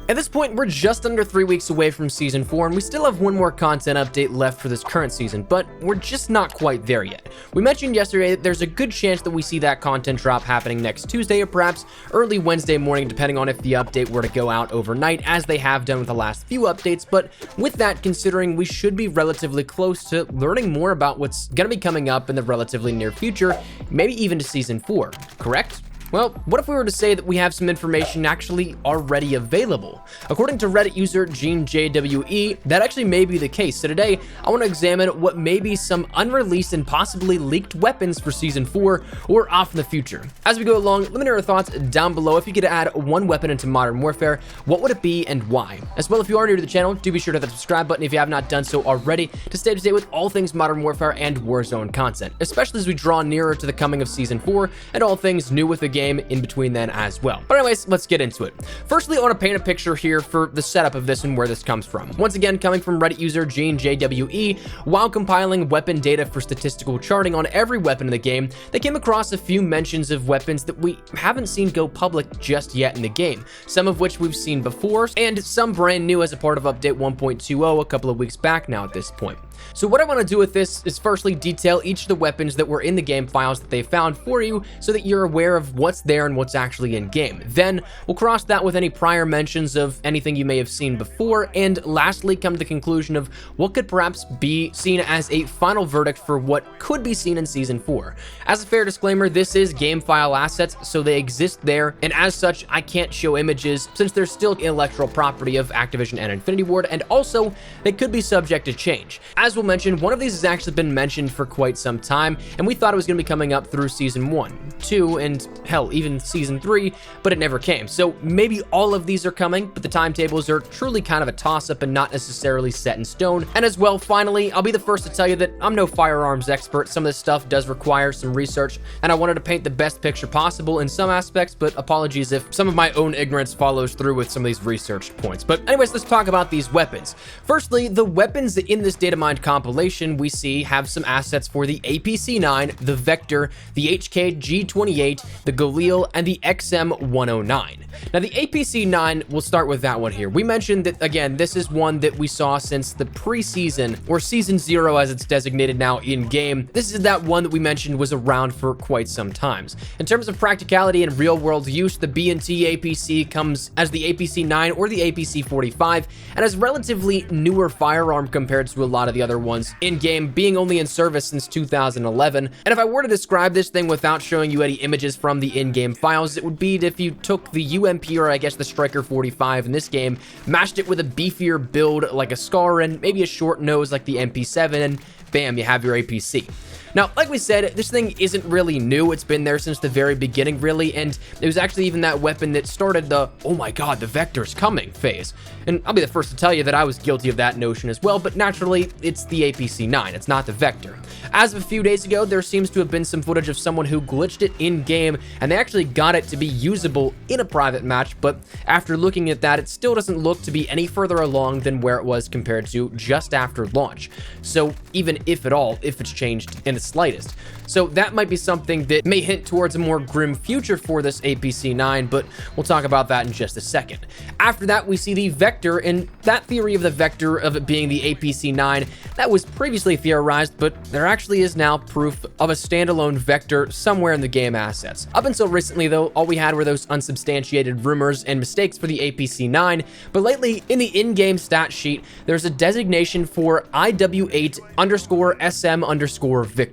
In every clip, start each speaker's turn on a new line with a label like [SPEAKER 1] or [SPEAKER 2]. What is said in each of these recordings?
[SPEAKER 1] At this point, we're just under 3 weeks away from Season 4, and we still have one more content update left for this current season, but we're just not quite there yet. We mentioned yesterday that there's a good chance that we see that content drop happening next Tuesday or perhaps early Wednesday morning, depending on if the update were to go out overnight, as they have done with the last few updates. But with that, considering we should be relatively close to learning more about what's going to be coming up in the relatively near future, maybe even to Season 4, correct? Well, what if we were to say that we have some information actually already available? According to Reddit user GeneJWE, that actually may be the case. So today, I want to examine what may be some unreleased and possibly leaked weapons for Season 4 or off in the future. As we go along, let me know your thoughts down below. If you could add one weapon into Modern Warfare, what would it be and why? As well, if you are new to the channel, do be sure to hit that subscribe button if you have not done so already to stay up to date with all things Modern Warfare and Warzone content, especially as we draw nearer to the coming of Season 4 and all things new with the game in between then as well. But anyways, let's get into it. Firstly, I want to paint a picture here for the setup of this and where this comes from. Once again, coming from Reddit user GeneJWE, while compiling weapon data for statistical charting on every weapon in the game, they came across a few mentions of weapons that we haven't seen go public just yet in the game, some of which we've seen before, and some brand new as a part of update 1.20 a couple of weeks back now at this point. So what I want to do with this is firstly detail each of the weapons that were in the game files that they found for you so that you're aware of what's there and what's actually in game. Then we'll cross that with any prior mentions of anything you may have seen before, and lastly come to the conclusion of what could perhaps be seen as a final verdict for what could be seen in Season 4. As a fair disclaimer, this is game file assets, so they exist there, and as such, I can't show images since they're still intellectual property of Activision and Infinity Ward, and also they could be subject to change. As we'll mention, one of these has actually been mentioned for quite some time, and we thought it was going to be coming up through Season 1, 2, and hell, even Season 3, but it never came. So maybe all of these are coming, but the timetables are truly kind of a toss-up and not necessarily set in stone. And as well, finally, I'll be the first to tell you that I'm no firearms expert. Some of this stuff does require some research, and I wanted to paint the best picture possible in some aspects, but apologies if some of my own ignorance follows through with some of these researched points. But anyways, let's talk about these weapons. Firstly, the weapons that in this data mined compilation we see have some assets for the APC-9, the Vector, the HK-G28, the Galil, and the XM-109. Now the APC-9, we'll start with that one here. We mentioned that, again, this is one that we saw since the preseason, or Season 0 as it's designated now in-game. This is that one that we mentioned was around for quite some times. In terms of practicality and real-world use, the B&T APC comes as the APC-9 or the APC-45, and is relatively newer firearm compared to a lot of the other ones in-game, being only in service since 2011. And if I were to describe this thing without showing you any images from the in-game files, it would be if you took the UMP, or I guess the Striker 45 in this game, mashed it with a beefier build like a SCAR and maybe a short nose like the MP7, and bam, you have your APC. Now, like we said, this thing isn't really new. It's been there since the very beginning, really, and it was actually even that weapon that started the, oh my god, the Vector's coming phase. And I'll be the first to tell you that I was guilty of that notion as well, but naturally, it's the APC-9, it's not the Vector. As of a few days ago, there seems to have been some footage of someone who glitched it in-game, and they actually got it to be usable in a private match, but after looking at that, it still doesn't look to be any further along than where it was compared to just after launch. So even if at all, if it's changed in the slightest. So that might be something that may hint towards a more grim future for this APC-9, but we'll talk about that in just a second. After that, we see the Vector, and that theory of the Vector of it being the APC-9, that was previously theorized, but there actually is now proof of a standalone Vector somewhere in the game assets. Up until recently, though, all we had were those unsubstantiated rumors and mistakes for the APC-9, but lately, in the in-game stat sheet, there's a designation for IW8_SM_Victor.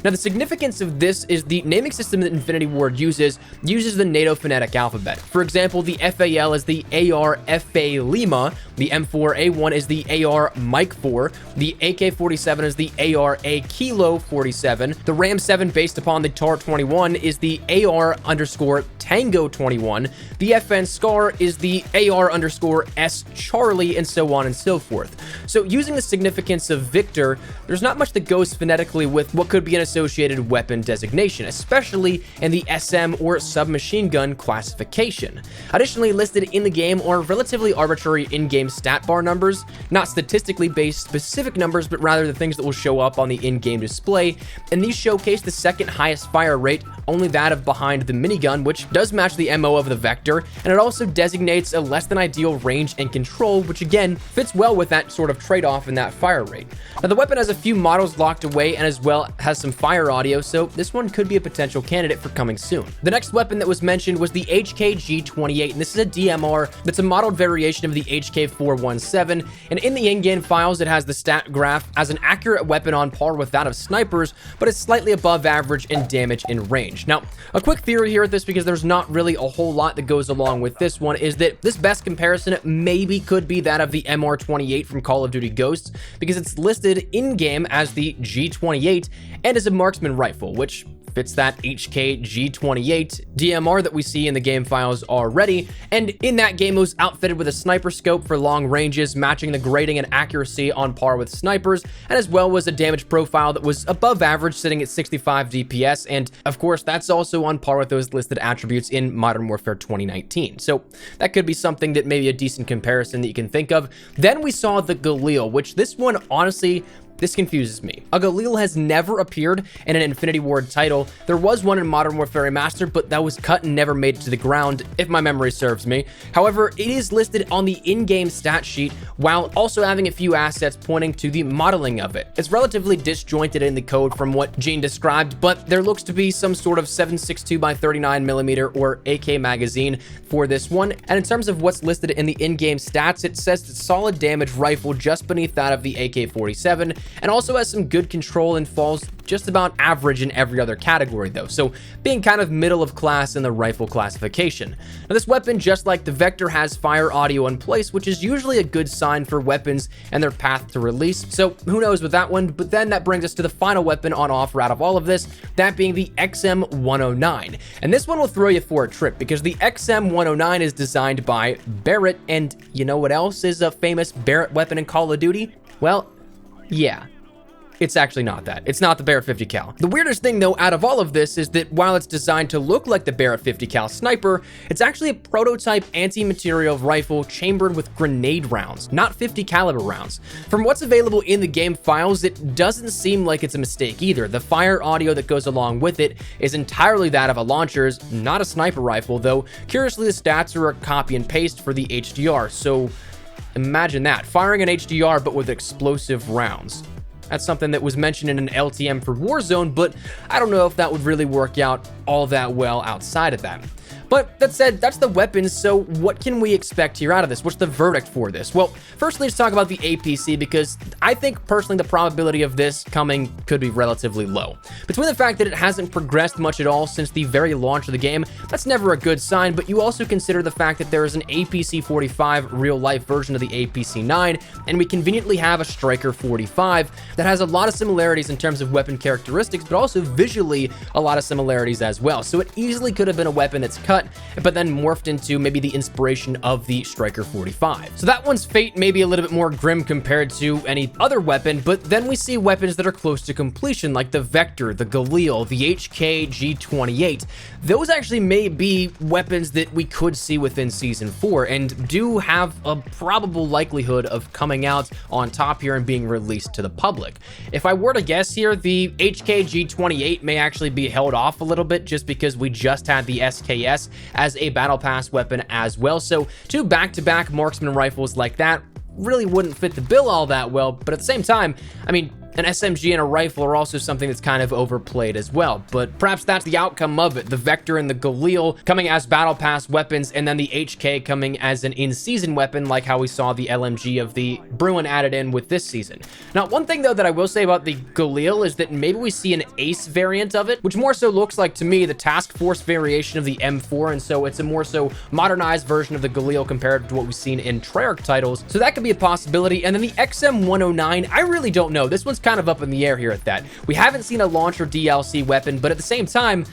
[SPEAKER 1] Now, the significance of this is the naming system that Infinity Ward uses the NATO phonetic alphabet. For example, the FAL is the AR FA Lima, the M4A1 is the AR Mike 4, the AK-47 is the AR A Kilo 47, the Ram 7 based upon the TAR 21 is the AR_Tango 21, the FN Scar is the AR_S Charlie, and so on and so forth. So using the significance of Victor, there's not much that goes phonetically with what could be an associated weapon designation, especially in the SM or submachine gun classification. Additionally, listed in the game are relatively arbitrary in-game stat bar numbers, not statistically based specific numbers, but rather the things that will show up on the in-game display, and these showcase the second highest fire rate only that of behind the minigun, which does match the MO of the Vector, and it also designates a less than ideal range and control, which again fits well with that sort of trade-off in that fire rate. Now the weapon has a few models locked away and as well has some fire audio, so this one could be a potential candidate for coming soon. The next weapon that was mentioned was the HK-G28, and this is a DMR that's a modeled variation of the HK-417, and in the in-game files it has the stat graph as an accurate weapon on par with that of snipers, but it's slightly above average in damage and range. Now, a quick theory here at this, because there's not really a whole lot that goes along with this one, is that this best comparison maybe could be that of the MR28 from Call of Duty Ghosts, because it's listed in-game as the G28 and is a marksman rifle, which fits that HK G28 DMR that we see in the game files already, and in that game it was outfitted with a sniper scope for long ranges, matching the grading and accuracy on par with snipers, and as well was a damage profile that was above average, sitting at 65 DPS, and of course that's also on par with those listed attributes in Modern Warfare 2019. So that could be something that maybe a decent comparison that you can think of. Then we saw the Galil, which this one honestly, this confuses me. A Galil has never appeared in an Infinity Ward title. There was one in Modern Warfare Remastered, but that was cut and never made it to the ground, if my memory serves me. However, it is listed on the in-game stat sheet, while also having a few assets pointing to the modeling of it. It's relatively disjointed in the code from what Gene described, but there looks to be some sort of 7.62 by 39mm or AK magazine for this one. And in terms of what's listed in the in-game stats, it says it's solid damage rifle just beneath that of the AK-47, and also has some good control and falls just about average in every other category though, so being kind of middle of class in the rifle classification. Now this weapon, just like the Vector, has fire audio in place, which is usually a good sign for weapons and their path to release, so who knows with that one. But then that brings us to the final weapon on offer out of all of this, that being the XM109. And this one will throw you for a trip, because the XM109 is designed by Barrett, and you know what else is a famous Barrett weapon in Call of Duty? Well, yeah. It's actually not that. It's not the Barrett 50 cal. The weirdest thing though out of all of this is that while it's designed to look like the Barrett 50 cal sniper, it's actually a prototype anti-material rifle chambered with grenade rounds, not 50 caliber rounds. From what's available in the game files, it doesn't seem like it's a mistake either. The fire audio that goes along with it is entirely that of a launcher's, not a sniper rifle, though curiously the stats are a copy and paste for the HDR, so imagine that, firing an HDR but with explosive rounds. That's something that was mentioned in an LTM for Warzone, but I don't know if that would really work out all that well outside of that. But that said, that's the weapons, so what can we expect here out of this? What's the verdict for this? Well, firstly, let's talk about the APC, because I think personally the probability of this coming could be relatively low. Between the fact that it hasn't progressed much at all since the very launch of the game, that's never a good sign, but you also consider the fact that there is an APC 45 real-life version of the APC 9, and we conveniently have a Striker 45 that has a lot of similarities in terms of weapon characteristics, but also visually a lot of similarities as well. So it easily could have been a weapon that's cut, but then morphed into maybe the inspiration of the Striker 45. So that one's fate may be a little bit more grim compared to any other weapon, but then we see weapons that are close to completion, like the Vector, the Galil, the HK G28. Those actually may be weapons that we could see within Season 4, and do have a probable likelihood of coming out on top here and being released to the public. If I were to guess here, the HK G28 may actually be held off a little bit, just because we just had the SKS as a battle pass weapon as well. So two back-to-back marksman rifles like that really wouldn't fit the bill all that well, but at the same time, I mean, an SMG and a rifle are also something that's kind of overplayed as well, but perhaps that's the outcome of it. The Vector and the Galil coming as battle pass weapons, and then the HK coming as an in-season weapon, like how we saw the LMG of the Bruin added in with this season. Now, one thing though that I will say about the Galil is that maybe we see an Ace variant of it, which more so looks like to me the Task Force variation of the M4, and so it's a more so modernized version of the Galil compared to what we've seen in Treyarch titles. So that could be a possibility. And then the XM109, I really don't know. This one's kind of up in the air here at that. We haven't seen a launch or DLC weapon, but at the same time,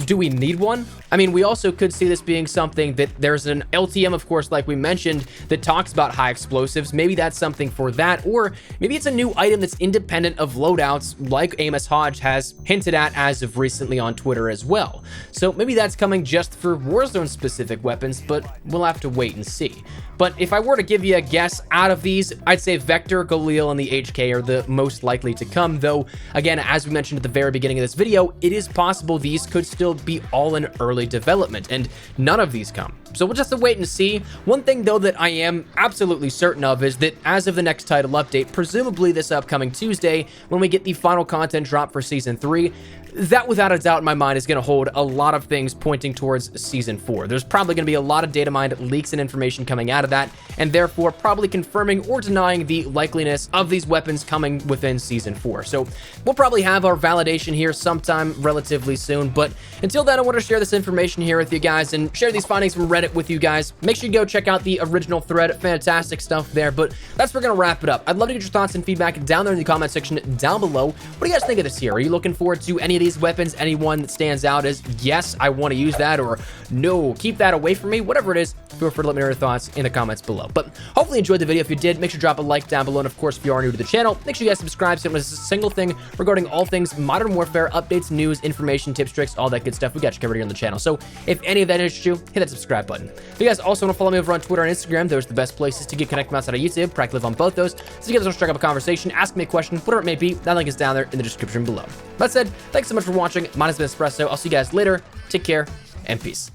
[SPEAKER 1] do we need one? I mean, we also could see this being something that there's an LTM, of course, like we mentioned, that talks about high explosives. Maybe that's something for that, or maybe it's a new item that's independent of loadouts, like Amos Hodge has hinted at as of recently on Twitter as well. So maybe that's coming just for Warzone specific weapons, but we'll have to wait and see. But if I were to give you a guess out of these, I'd say Vector, Galil, and the HK are the most likely to come, though, again, as we mentioned at the very beginning of this video, it is possible these could still be all in early development, and none of these come. So we'll just have to wait and see. One thing though that I am absolutely certain of is that as of the next title update, presumably this upcoming Tuesday, when we get the final content drop for Season 3, that without a doubt in my mind is going to hold a lot of things pointing towards Season 4. There's probably going to be a lot of data mined leaks and information coming out of that, and therefore probably confirming or denying the likeliness of these weapons coming within Season 4. So we'll probably have our validation here sometime relatively soon, but until then I want to share this information here with you guys and share these findings from Reddit with you guys. Make sure you go check out the original thread. Fantastic stuff there, but that's where we're going to wrap it up. I'd love to get your thoughts and feedback down there in the comment section down below. What do you guys think of this here? Are you looking forward to any of these weapons? Anyone that stands out as, yes, I want to use that, or no, keep that away from me? Whatever it is, feel free to let me know your thoughts in the comments below. But hopefully you enjoyed the video. If you did, make sure to drop a like down below, and of course, if you are new to the channel, make sure you guys subscribe so you don't miss a single thing regarding all things Modern Warfare, updates, news, information, tips, tricks, all that good stuff. We got you covered here on the channel. So if any of that interests you, hit that subscribe button. If you guys also want to follow me over on Twitter and Instagram, those are the best places to get connected from outside of YouTube. Practically live on both those. So you guys want to strike up a conversation, ask me a question, whatever it may be, that link is down there in the description below. That said, thanks so much for watching. Mine has been Espresso. I'll see you guys later. Take care and peace.